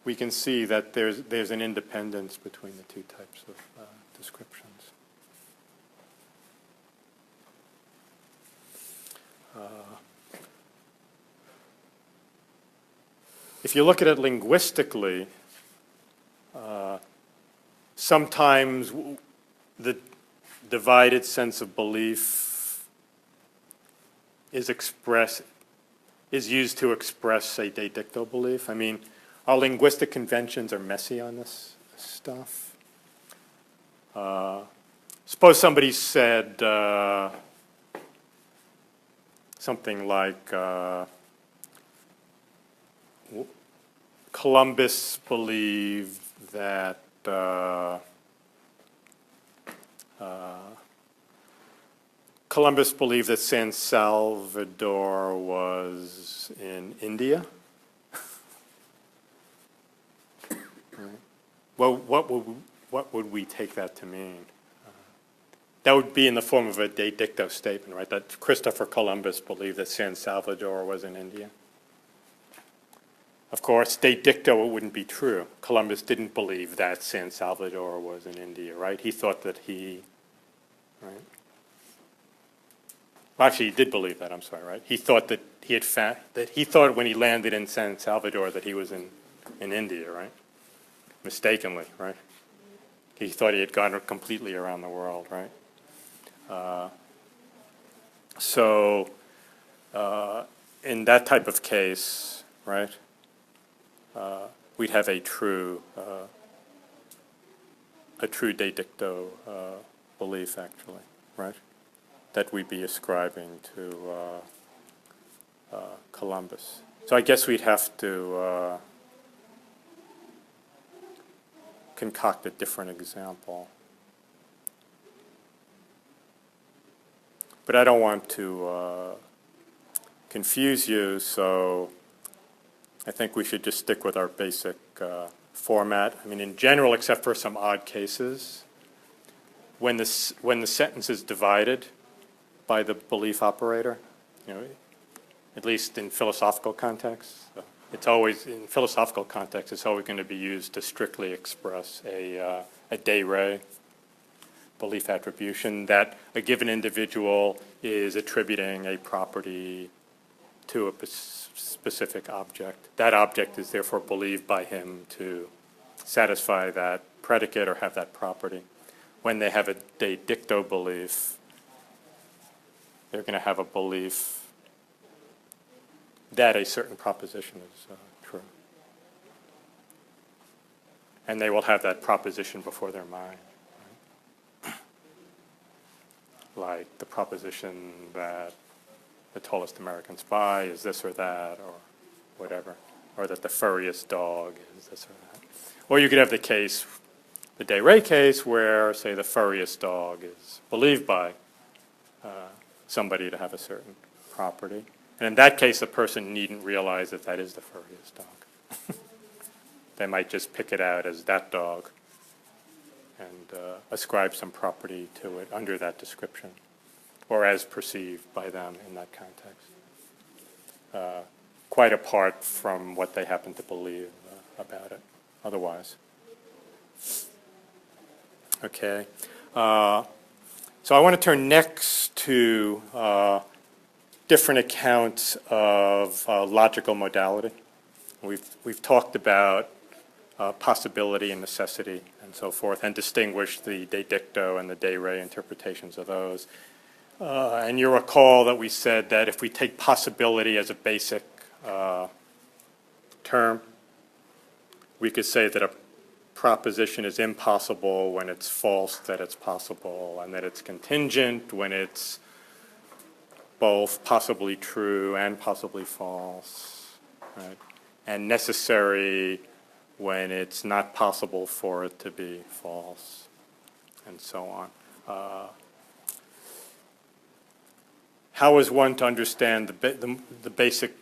we can see that there's an independence between the two types of descriptions. If you look at it linguistically, sometimes the divided sense of belief is used to express a de dicto belief. I mean, our linguistic conventions are messy on this stuff. Suppose somebody said something like Columbus believed that San Salvador was in India. Right. Well, what would we take that to mean? That would be in the form of a de dicto statement, right? That Christopher Columbus believed that San Salvador was in India. Of course, de dicto, it wouldn't be true. Columbus didn't believe that San Salvador was in India, right? He thought that right? Well, actually, he did believe that, I'm sorry, right? He thought that he thought when he landed in San Salvador that he was in India, right? Mistakenly, right? He thought he had gone completely around the world, right? So in that type of case, right, we'd have a true de dicto belief, actually, right, that we'd be ascribing to Columbus. So I guess we'd have to concoct a different example. But I don't want to confuse you, so I think we should just stick with our basic format. I mean, in general, except for some odd cases, when the sentence is divided by the belief operator, you know, at least in philosophical contexts, it's always, in philosophical context, it's always going to be used to strictly express a de re belief attribution that a given individual is attributing a property to a specific object. That object is therefore believed by him to satisfy that predicate or have that property. When they have a de dicto belief, they're going to have a belief that a certain proposition is true. And they will have that proposition before their mind. Right? Like the proposition that the tallest American spy is this or that, or whatever, or that the furriest dog is this or that. Or you could have the case, the de re case, where, say, the furriest dog is believed by somebody to have a certain property. And in that case, the person needn't realize that that is the furriest dog. They might just pick it out as that dog and ascribe some property to it under that description, or as perceived by them in that context, quite apart from what they happen to believe about it otherwise. Okay. So I want to turn next to different accounts of logical modality. We've talked about possibility and necessity and so forth, and distinguished the de dicto and the de re interpretations of those. And you recall that we said that if we take possibility as a basic term, we could say that a proposition is impossible when it's false that it's possible, and that it's contingent when it's both possibly true and possibly false, right? And necessary when it's not possible for it to be false, and so on. How is one to understand the basic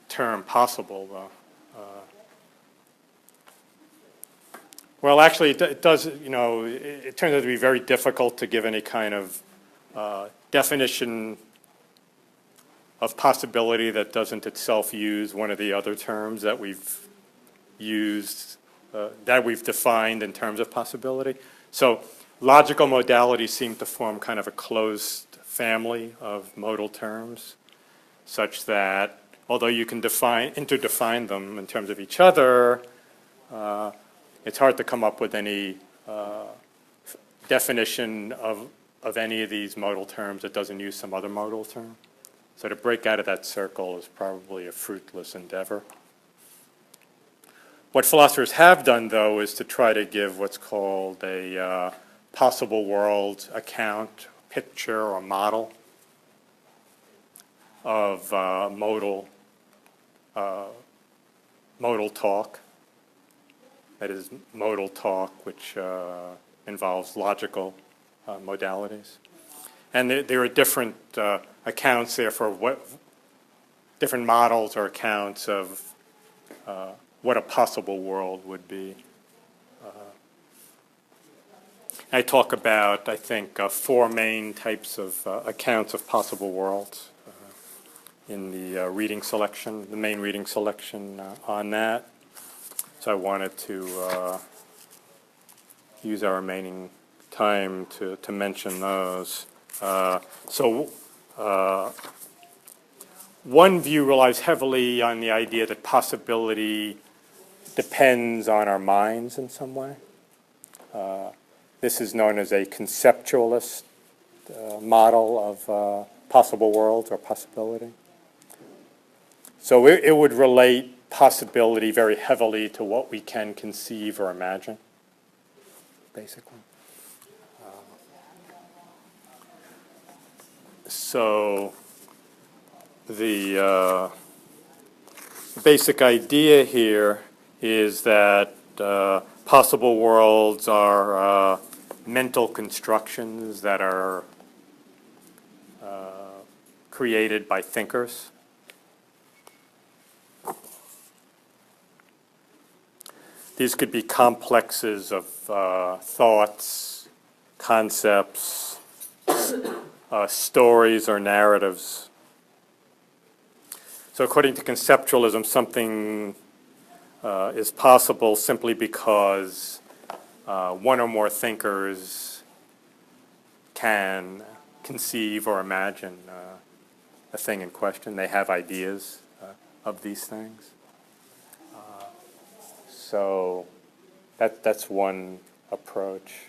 term possible, though? Well, actually, it does, you know, it turns out to be very difficult to give any kind of definition of possibility that doesn't itself use one of the other terms that we've used, that we've defined in terms of possibility. So logical modalities seem to form kind of a closed family of modal terms, such that although you can interdefine them in terms of each other, it's hard to come up with any definition of any of these modal terms that doesn't use some other modal term. So to break out of that circle is probably a fruitless endeavor. What philosophers have done, though, is to try to give what's called a possible world account, picture, or model of modal talk. That is, modal talk, which involves logical modalities. And there are different accounts there for different models or accounts of what a possible world would be. I talk about, I think, 4 main types of accounts of possible worlds. in the reading selection, the main reading selection on that. So I wanted to use our remaining time to mention those. One view relies heavily on the idea that possibility depends on our minds in some way. This is known as a conceptualist model of possible worlds or possibility. So it would relate possibility very heavily to what we can conceive or imagine, basically. So the basic idea here is that possible worlds are mental constructions that are created by thinkers. These could be complexes of thoughts, concepts, stories, or narratives. So according to conceptualism, something is possible simply because one or more thinkers can conceive or imagine a thing in question. They have ideas of these things. So that's one approach.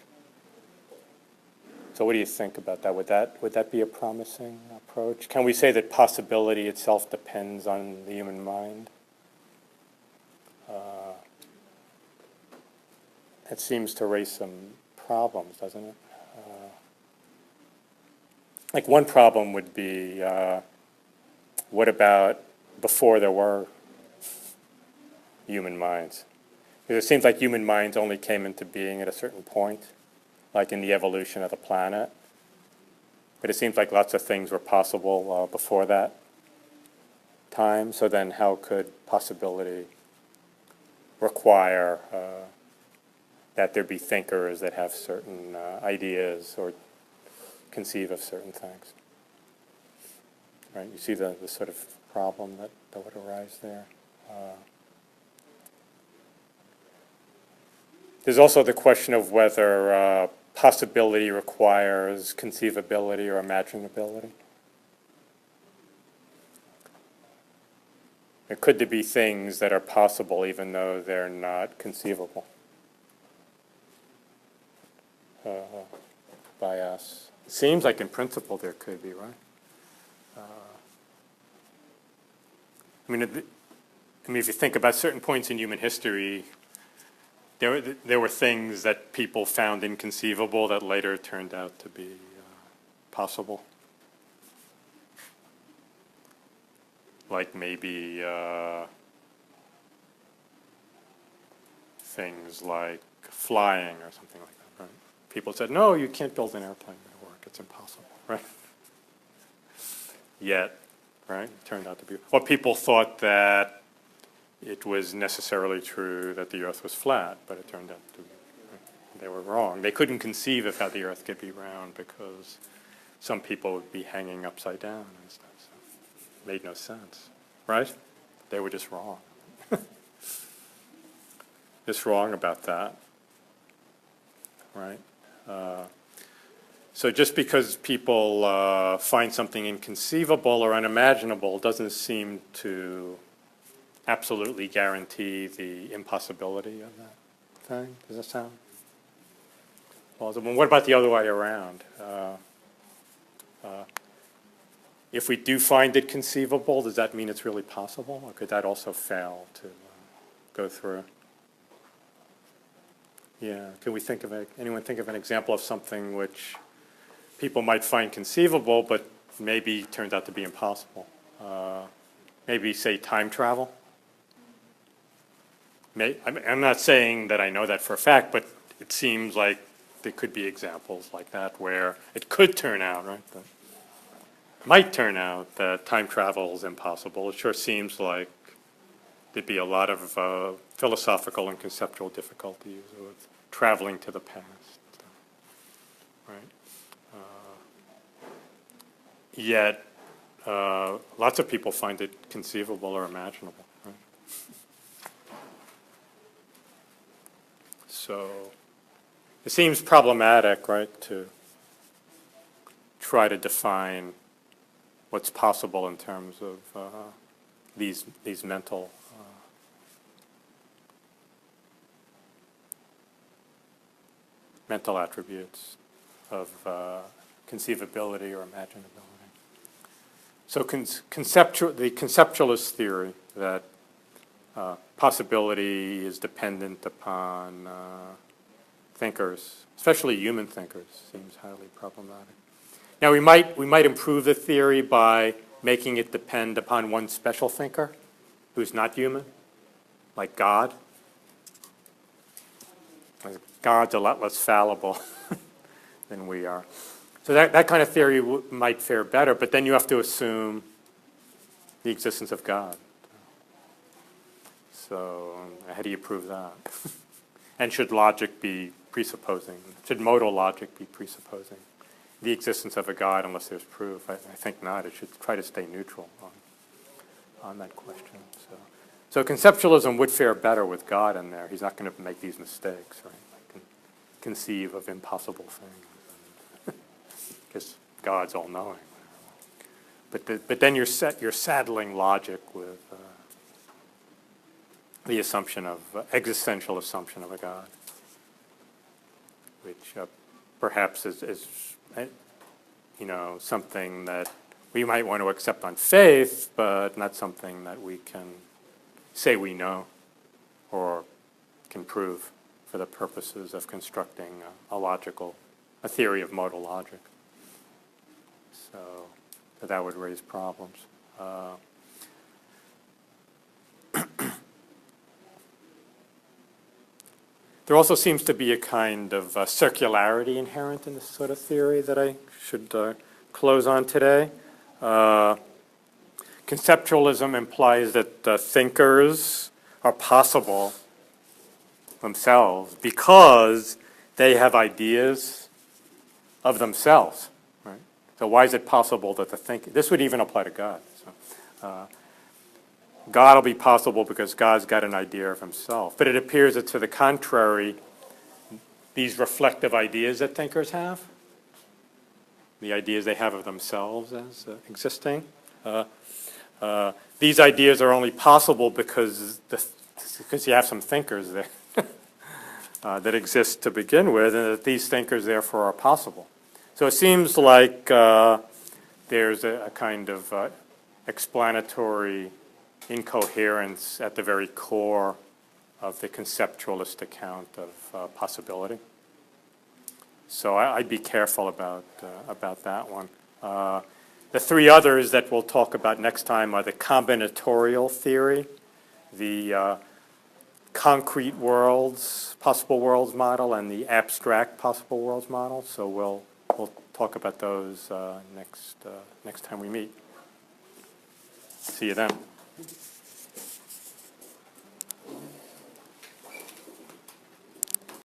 So what do you think about that? Would that be a promising approach? Can we say that possibility itself depends on the human mind? It seems to raise some problems, doesn't it? Like one problem would be, what about before there were human minds? Because it seems like human minds only came into being at a certain point, like in the evolution of the planet. But it seems like lots of things were possible before that time. So then how could possibility require that there be thinkers that have certain ideas or conceive of certain things? Right? You see the sort of problem that would arise there. There's also the question of whether possibility requires conceivability or imaginability. Could there be things that are possible even though they're not conceivable by us? It seems like in principle there could be, right? I mean, if you think about certain points in human history, there were things that people found inconceivable that later turned out to be possible. Like maybe things like flying or something like that, right? People said, no, you can't build an airplane that work. It's impossible, right? Yet, right, it turned out to be. Well, people thought that it was necessarily true that the Earth was flat, but it turned out to be, they were wrong. They couldn't conceive of how the Earth could be round because some people would be hanging upside down and stuff. So it made no sense, right? They were just wrong. Just wrong about that, right? So just because people find something inconceivable or unimaginable doesn't seem to absolutely guarantee the impossibility of that thing. Does that sound plausible? What about the other way around? If we do find it conceivable, does that mean it's really possible? Or could that also fail to go through? Yeah, can we think of anyone think of an example of something which people might find conceivable but maybe turns out to be impossible? Maybe, say, time travel? I'm not saying that I know that for a fact, but it seems like there could be examples like that where it could turn out, right? That might turn out that time travel is impossible. It sure seems like there'd be a lot of philosophical and conceptual difficulties with traveling to the past, right? Yet, lots of people find it conceivable or imaginable. Right? So it seems problematic, right, to try to define what's possible in terms of these mental mental attributes of conceivability or imaginability. So the conceptualist theory that possibility is dependent upon thinkers, especially human thinkers, seems highly problematic. Now we might improve the theory by making it depend upon one special thinker who's not human, like God. God's a lot less fallible than we are. So that kind of theory might fare better, but then you have to assume the existence of God. So how do you prove that? And should logic be presupposing, should modal logic be presupposing the existence of a God unless there's proof? I think not. It should try to stay neutral on that question. So conceptualism would fare better with God in there. He's not going to make these mistakes, right? Conceive of impossible things because God's all-knowing. But then you're saddling logic with the assumption of existential assumption of a God, which perhaps is something that we might want to accept on faith, but not something that we can say we know or can prove for the purposes of constructing a theory of modal logic. So that would raise problems. There also seems to be a kind of circularity inherent in this sort of theory that I should close on today. Conceptualism implies that thinkers are possible themselves because they have ideas of themselves, right? So why is it possible that this would even apply to God. So, God will be possible because God's got an idea of himself. But it appears that to the contrary, these reflective ideas that thinkers have, the ideas they have of themselves as existing, these ideas are only possible because you have some thinkers there that exist to begin with, and that these thinkers therefore are possible. So it seems like there's a kind of explanatory incoherence at the very core of the conceptualist account of possibility. So I'd be careful about that one. The three others that we'll talk about next time are the combinatorial theory, the concrete worlds, possible worlds model, and the abstract possible worlds model. So we'll talk about those next time we meet. See you then.